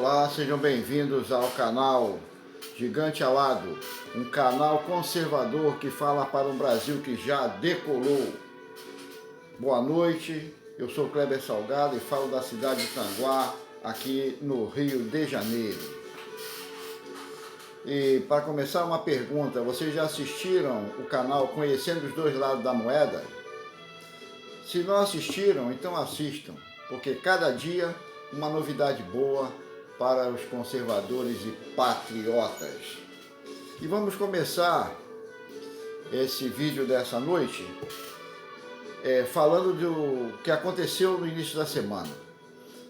Olá, sejam bem-vindos ao canal Gigante Alado, um canal conservador que fala para um Brasil que já decolou. Boa noite, eu sou Kleber Salgado e falo da cidade de Tanguá, aqui no Rio de Janeiro. E para começar, uma pergunta: vocês já assistiram o canal Conhecendo os Dois Lados da Moeda? Se não assistiram, então assistam, porque cada dia uma novidade boa para os conservadores e patriotas. E vamos começar esse vídeo dessa noite falando do que aconteceu no início da semana.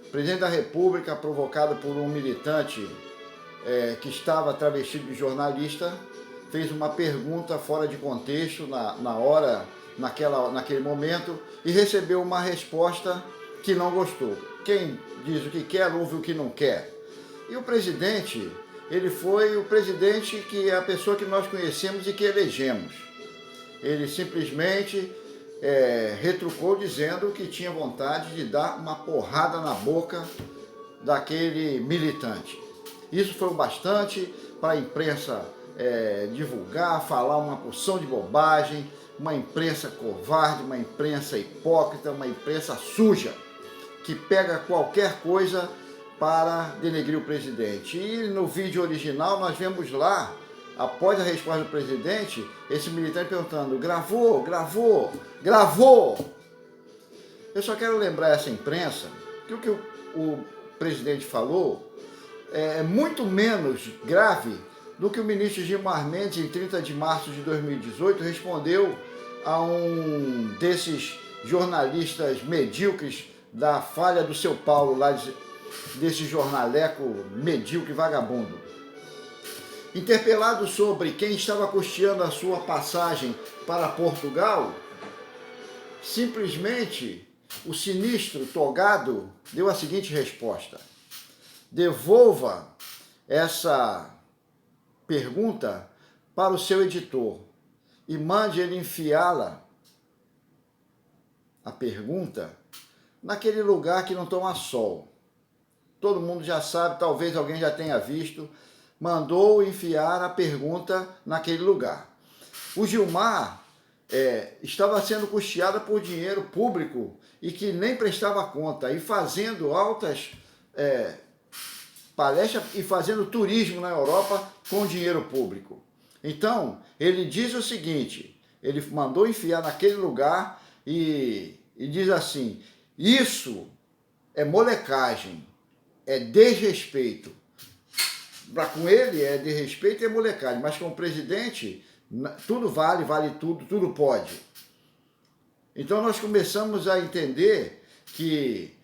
O presidente da República, provocado por um militante que estava travestido de jornalista, fez uma pergunta fora de contexto naquele momento e recebeu uma resposta que não gostou. Quem diz o que quer, ouve o que não quer. E o presidente, ele foi o presidente que é a pessoa que nós conhecemos e que elegemos. Ele simplesmente retrucou dizendo que tinha vontade de dar uma porrada na boca daquele militante. Isso foi o bastante para a imprensa divulgar, falar uma porção de bobagem, uma imprensa covarde, uma imprensa hipócrita, uma imprensa suja, que pega qualquer coisa para denegrir o presidente. E no vídeo original nós vemos lá, após a resposta do presidente, esse militante perguntando: gravou, gravou, gravou. Eu só quero lembrar essa imprensa que o que o presidente falou é muito menos grave do que o ministro Gilmar Mendes, em 30 de março de 2018, respondeu a um desses jornalistas medíocres da Folha do São Paulo, lá desse jornaleco medíocre vagabundo. Interpelado sobre quem estava custeando a sua passagem para Portugal, simplesmente o sinistro togado deu a seguinte resposta: devolva essa pergunta para o seu editor e mande ele enfiá-la, a pergunta, naquele lugar que não toma sol. Todo mundo já sabe, talvez alguém já tenha visto, mandou enfiar a pergunta naquele lugar. O Gilmar estava sendo custeado por dinheiro público e que nem prestava conta, e fazendo altas palestras e fazendo turismo na Europa com dinheiro público. Então, ele diz o seguinte, ele mandou enfiar naquele lugar e diz assim: isso é molecagem, é desrespeito. Com ele é desrespeito e é molecagem, mas com o presidente tudo vale, vale tudo, tudo pode. Então nós começamos a entender que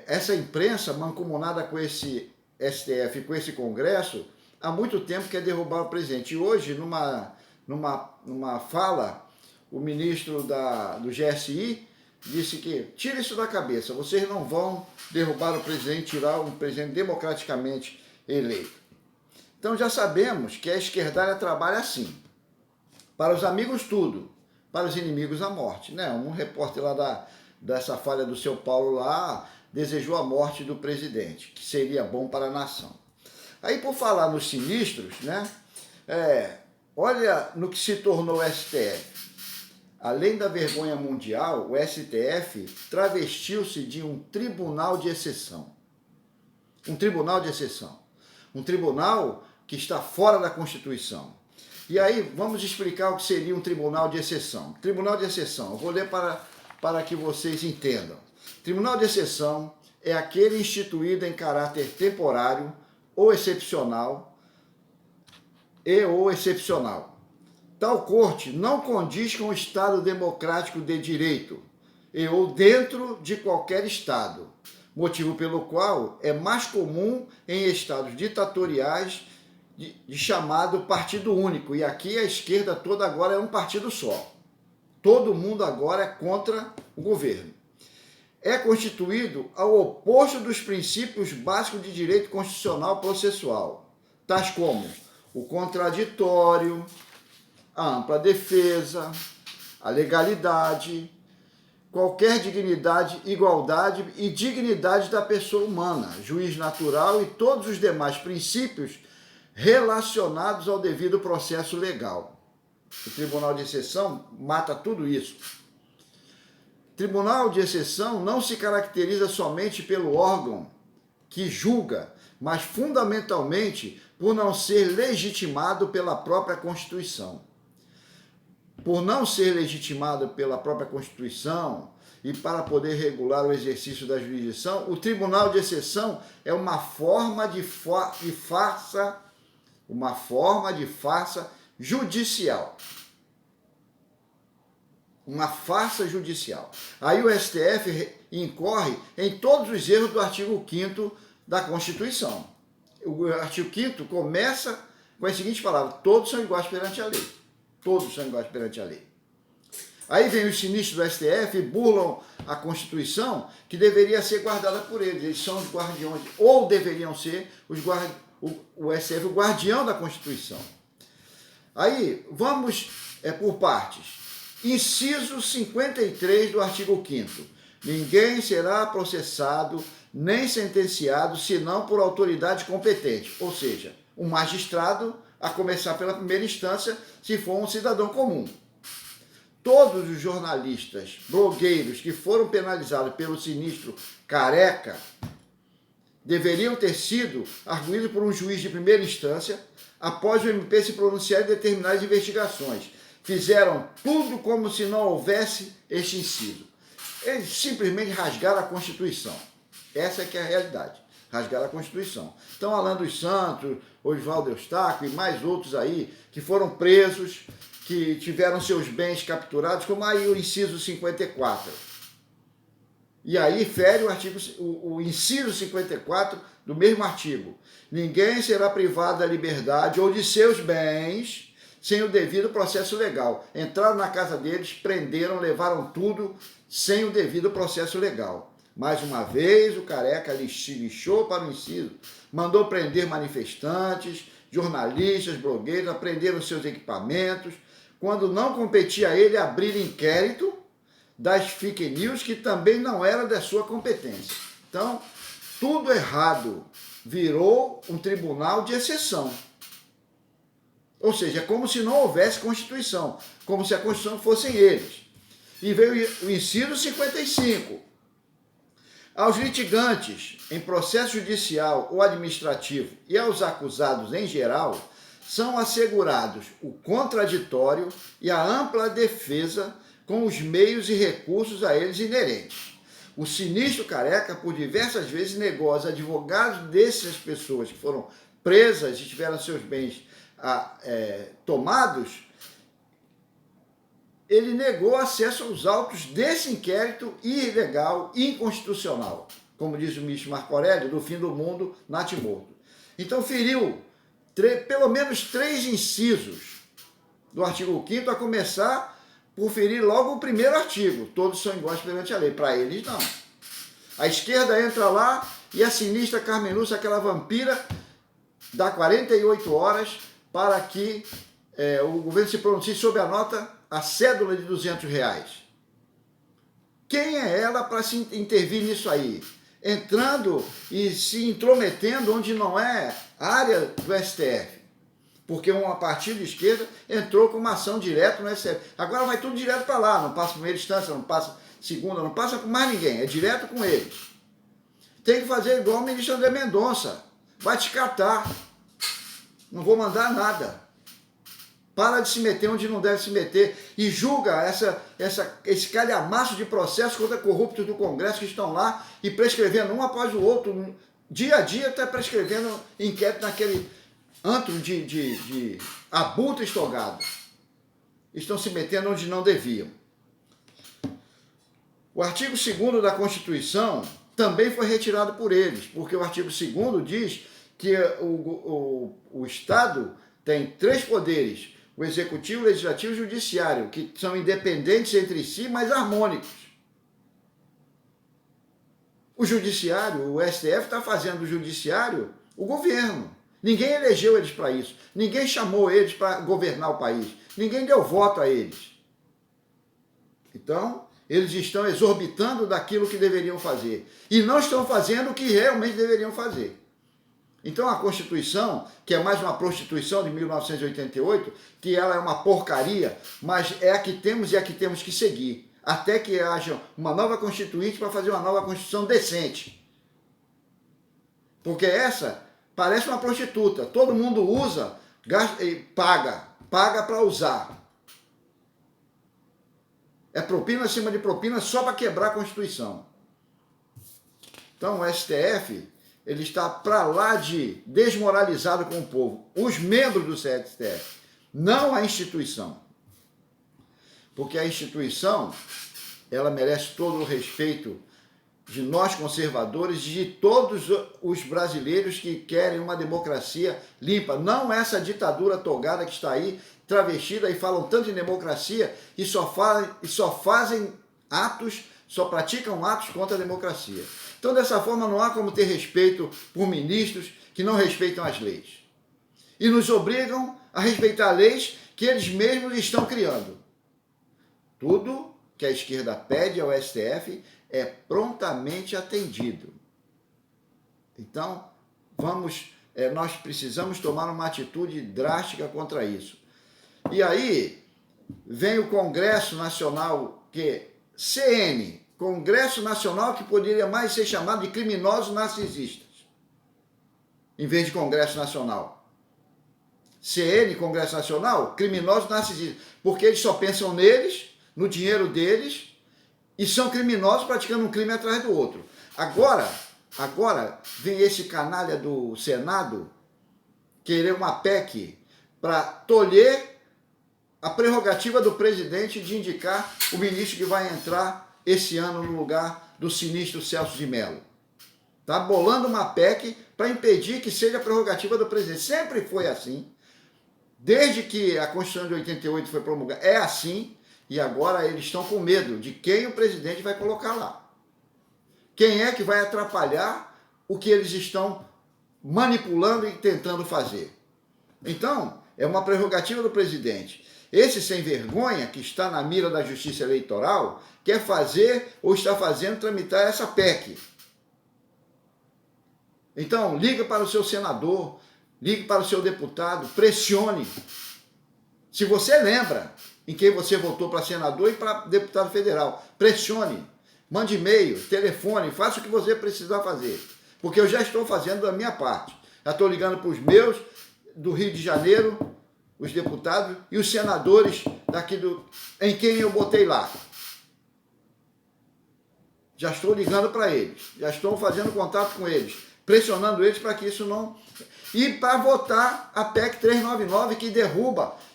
essa imprensa mancomunada com esse STF, com esse Congresso, há muito tempo quer derrubar o presidente. E hoje, numa fala, o ministro do GSI disse que tira isso da cabeça, vocês não vão derrubar o presidente, tirar um presidente democraticamente eleito. Então já sabemos que a esquerdalha trabalha assim: para os amigos tudo, para os inimigos a morte, né? Um repórter lá dessa Folha do São Paulo lá desejou a morte do presidente, que seria bom para a nação. Aí, por falar nos sinistros, né? Olha no que se tornou o STF. Além da vergonha mundial, o STF travestiu-se de um tribunal de exceção. Um tribunal de exceção. Um tribunal que está fora da Constituição. E aí, vamos explicar o que seria um tribunal de exceção. Tribunal de exceção, eu vou ler para que vocês entendam. Tribunal de exceção é aquele instituído em caráter temporário ou excepcional ou excepcional. Tal corte não condiz com o Estado democrático de direito ou dentro de qualquer Estado, motivo pelo qual é mais comum em estados ditatoriais de chamado partido único. E aqui a esquerda toda agora é um partido só. Todo mundo agora é contra o governo. É constituído ao oposto dos princípios básicos de direito constitucional processual, tais como o contraditório, a ampla defesa, a legalidade, qualquer dignidade, igualdade e dignidade da pessoa humana, juiz natural e todos os demais princípios relacionados ao devido processo legal. O Tribunal de Exceção mata tudo isso. Tribunal de Exceção não se caracteriza somente pelo órgão que julga, mas fundamentalmente por não ser legitimado pela própria Constituição. Por não ser legitimado pela própria Constituição e para poder regular o exercício da jurisdição, o Tribunal de Exceção é uma forma de farsa judicial. Uma farsa judicial. Aí o STF incorre em todos os erros do artigo 5º da Constituição. O artigo 5º começa com as seguintes palavras: todos são iguais perante a lei. Todos são iguais perante a lei. Aí vem os sinistros do STF e burlam a Constituição, que deveria ser guardada por eles. Eles são os guardiões, ou deveriam ser o STF, o guardião da Constituição. Aí, vamos por partes. Inciso 53 do artigo 5º. Ninguém será processado nem sentenciado senão por autoridade competente, ou seja, um magistrado, a começar pela primeira instância, se for um cidadão comum. Todos os jornalistas, blogueiros que foram penalizados pelo sinistro Careca deveriam ter sido arguídos por um juiz de primeira instância após o MP se pronunciar em determinadas investigações. Fizeram tudo como se não houvesse este inciso. Eles simplesmente rasgaram a Constituição. Essa é que é a realidade. Rasgaram a Constituição. Então, Alan dos Santos, Oswaldo Eustáquio e mais outros aí que foram presos, que tiveram seus bens capturados, como aí o inciso 54. E aí fere o inciso 54 do mesmo artigo. Ninguém será privado da liberdade ou de seus bens sem o devido processo legal. Entraram na casa deles, prenderam, levaram tudo sem o devido processo legal. Mais uma vez, o Careca lixou para o inciso, mandou prender manifestantes, jornalistas, blogueiros, apreenderam seus equipamentos, quando não competia a ele abrir inquérito das fake news, que também não era da sua competência. Então, tudo errado, virou um tribunal de exceção. Ou seja, é como se não houvesse Constituição, como se a Constituição fossem eles. E veio o inciso 55. Aos litigantes em processo judicial ou administrativo e aos acusados em geral, são assegurados o contraditório e a ampla defesa com os meios e recursos a eles inerentes. O sinistro Careca, por diversas vezes, negou aos advogados dessas pessoas que foram presas e tiveram seus bens tomados, ele negou acesso aos autos desse inquérito ilegal, inconstitucional, como diz o ministro Marco Aurélio, do fim do mundo, natimorto. Então feriu pelo menos 3 incisos do artigo 5º, a começar por ferir logo o primeiro artigo, todos são iguais perante a lei. Para eles, não. A esquerda entra lá e a sinistra Carmen Lúcia, aquela vampira, dá 48 horas para que o governo se pronuncie sobre a cédula de R$200. Quem é ela para se intervir nisso aí? Entrando e se intrometendo onde não é área do STF. Porque uma partido de esquerda entrou com uma ação direta no STF. Agora vai tudo direto para lá, não passa primeira instância, não passa segunda, não passa com mais ninguém, é direto com eles. Tem que fazer igual o ministro André Mendonça, vai te catar, não vou mandar nada. Para de se meter onde não deve se meter e julga esse calhamaço de processos contra corruptos do Congresso que estão lá e prescrevendo um após o outro. Dia a dia está prescrevendo inquérito naquele antro de abutre estogado. Estão se metendo onde não deviam. O artigo 2º da Constituição também foi retirado por eles, porque o artigo 2º diz que o Estado tem 3 poderes: o Executivo, o Legislativo e o Judiciário, que são independentes entre si, mas harmônicos. O Judiciário, o STF está fazendo do Judiciário o governo. Ninguém elegeu eles para isso. Ninguém chamou eles para governar o país. Ninguém deu voto a eles. Então, eles estão exorbitando daquilo que deveriam fazer. E não estão fazendo o que realmente deveriam fazer. Então a Constituição, que é mais uma prostituição de 1988, que ela é uma porcaria, mas é a que temos e a que temos que seguir, até que haja uma nova Constituinte para fazer uma nova Constituição decente. Porque essa parece uma prostituta, todo mundo usa, gasta, e paga para usar. É propina acima de propina só para quebrar a Constituição. Então o STF, ele está para lá de desmoralizado com o povo. Os membros do STF, não a instituição. Porque a instituição, ela merece todo o respeito de nós conservadores e de todos os brasileiros que querem uma democracia limpa. Não essa ditadura togada que está aí, travestida, e falam tanto em democracia e só fazem atos, só praticam atos contra a democracia. Então, dessa forma, não há como ter respeito por ministros que não respeitam as leis. E nos obrigam a respeitar leis que eles mesmos estão criando. Tudo que a esquerda pede ao STF é prontamente atendido. Então, nós precisamos tomar uma atitude drástica contra isso. E aí, vem o Congresso Nacional, CN, Congresso Nacional, que poderia mais ser chamado de criminosos narcisistas, em vez de Congresso Nacional. CN, Congresso Nacional, criminosos narcisistas, porque eles só pensam neles, no dinheiro deles, e são criminosos praticando um crime atrás do outro. Agora vem esse canalha do Senado querer uma PEC para tolher a prerrogativa do presidente de indicar o ministro que vai entrar esse ano no lugar do sinistro Celso de Mello. Está bolando uma PEC para impedir que seja a prerrogativa do presidente. Sempre foi assim. Desde que a Constituição de 88 foi promulgada, é assim. E agora eles estão com medo de quem o presidente vai colocar lá. Quem é que vai atrapalhar o que eles estão manipulando e tentando fazer. Então, é uma prerrogativa do presidente. Esse sem vergonha, que está na mira da Justiça Eleitoral, quer fazer ou está fazendo tramitar essa PEC. Então, liga para o seu senador, ligue para o seu deputado, pressione. Se você lembra em quem você votou para senador e para deputado federal, pressione, mande e-mail, telefone, faça o que você precisar fazer. Porque eu já estou fazendo da minha parte. Já estou ligando para os meus do Rio de Janeiro, os deputados e os senadores em quem eu botei lá. Já estou ligando para eles, já estou fazendo contato com eles, pressionando eles para que isso não... E para votar a PEC 399, que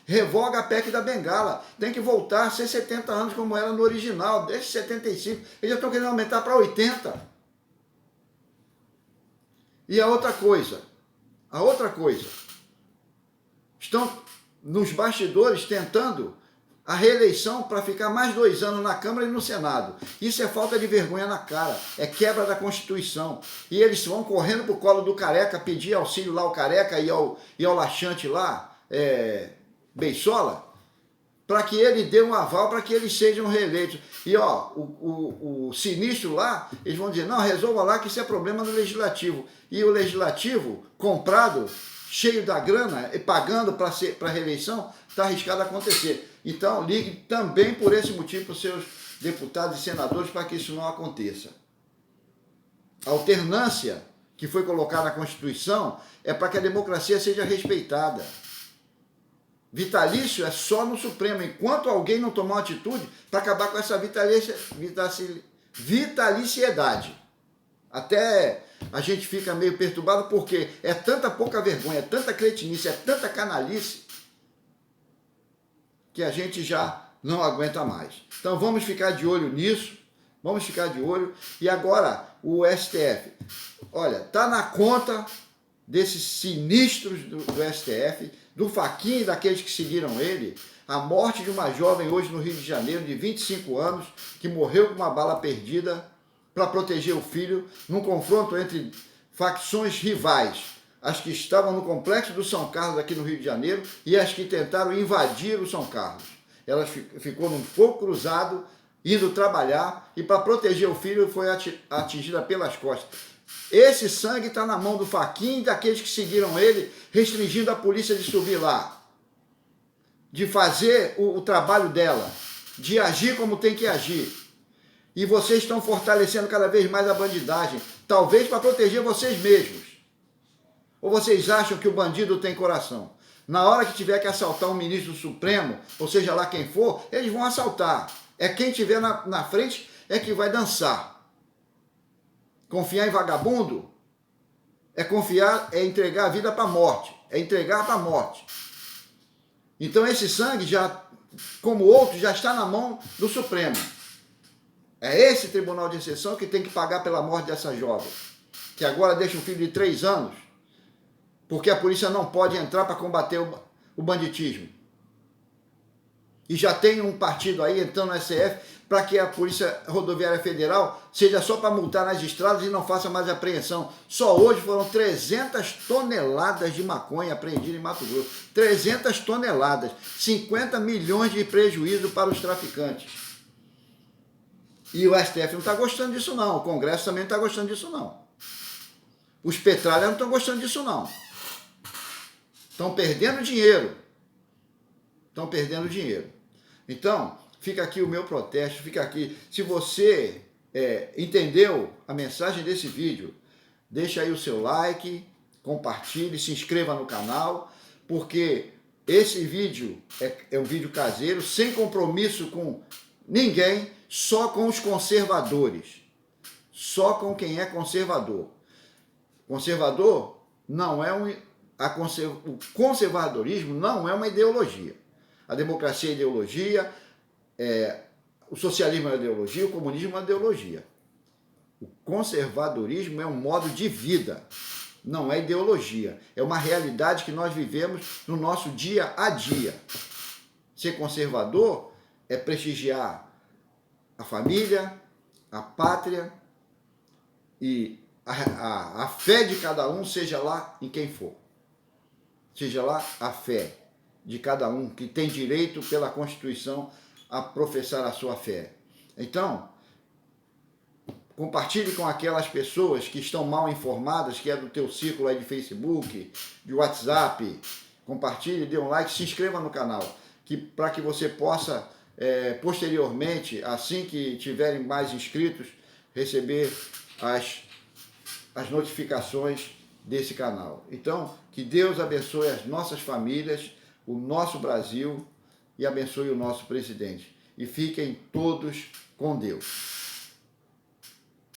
revoga a PEC da Bengala. Tem que voltar a ser 70 anos como era no original, desde 75. Eles já estão querendo aumentar para 80. E a outra coisa, estão nos bastidores tentando a reeleição para ficar mais 2 anos na Câmara e no Senado. Isso é falta de vergonha na cara, é quebra da Constituição. E eles vão correndo pro colo do Careca, pedir auxílio lá ao Careca e ao laxante lá, Beissola, para que ele dê um aval para que eles sejam reeleitos. E o sinistro lá, eles vão dizer, não, resolva lá que isso é problema do Legislativo. E o Legislativo, comprado, cheio da grana e pagando para reeleição, está arriscado a acontecer. Então, ligue também por esse motivo para os seus deputados e senadores para que isso não aconteça. A alternância que foi colocada na Constituição é para que a democracia seja respeitada. Vitalício é só no Supremo, enquanto alguém não tomar uma atitude para acabar com essa vitaliciedade. Até a gente fica meio perturbado porque é tanta pouca vergonha, é tanta cretinice, é tanta canalice que a gente já não aguenta mais. Então vamos ficar de olho nisso, vamos ficar de olho. E agora o STF, olha, está na conta desses sinistros do STF, do Fachin e daqueles que seguiram ele, a morte de uma jovem hoje no Rio de Janeiro, de 25 anos, que morreu com uma bala perdida para proteger o filho, num confronto entre facções rivais, as que estavam no Complexo do São Carlos aqui no Rio de Janeiro e as que tentaram invadir o São Carlos. Ela ficou num fogo cruzado indo trabalhar e para proteger o filho foi atingida pelas costas. Esse sangue está na mão do Fachin e daqueles que seguiram ele, restringindo a polícia de subir lá, de fazer o trabalho dela, de agir como tem que agir. E vocês estão fortalecendo cada vez mais a bandidagem, talvez para proteger vocês mesmos. Ou vocês acham que o bandido tem coração? Na hora que tiver que assaltar um ministro do Supremo, ou seja lá quem for, eles vão assaltar. É quem tiver na frente é que vai dançar. Confiar em vagabundo é entregar a vida para a morte. É entregar para a morte. Então esse sangue, já, como outro, já está na mão do Supremo. É esse tribunal de exceção que tem que pagar pela morte dessa jovem, que agora deixa um filho de 3 anos, porque a polícia não pode entrar para combater o banditismo. E já tem um partido aí entrando no STF para que a Polícia Rodoviária Federal seja só para multar nas estradas e não faça mais apreensão. Só hoje foram 300 toneladas de maconha apreendidas em Mato Grosso. 300 toneladas. 50 milhões de prejuízo para os traficantes. E o STF não está gostando disso não. O Congresso também não está gostando disso não. Os petralhas não estão gostando disso não. Estão perdendo dinheiro. Estão perdendo dinheiro. Então, fica aqui o meu protesto, fica aqui. Se você entendeu a mensagem desse vídeo, deixa aí o seu like, compartilhe, se inscreva no canal, porque esse vídeo é um vídeo caseiro, sem compromisso com ninguém, só com os conservadores. Só com quem é conservador. Conservador não é o conservadorismo não é uma ideologia. A democracia é ideologia, o socialismo é ideologia, o comunismo é ideologia. O conservadorismo é um modo de vida, não é ideologia. É uma realidade que nós vivemos no nosso dia a dia. Ser conservador é prestigiar a família, a pátria e a fé de cada um, seja lá em quem for. Seja lá a fé de cada um que tem direito pela Constituição a professar a sua fé. Então, compartilhe com aquelas pessoas que estão mal informadas, que é do teu círculo aí de Facebook, de WhatsApp. Compartilhe, dê um like, se inscreva no canal, para que você possa, posteriormente, assim que tiverem mais inscritos, receber as notificações desse canal. Então, que Deus abençoe as nossas famílias, o nosso Brasil e abençoe o nosso presidente. E fiquem todos com Deus.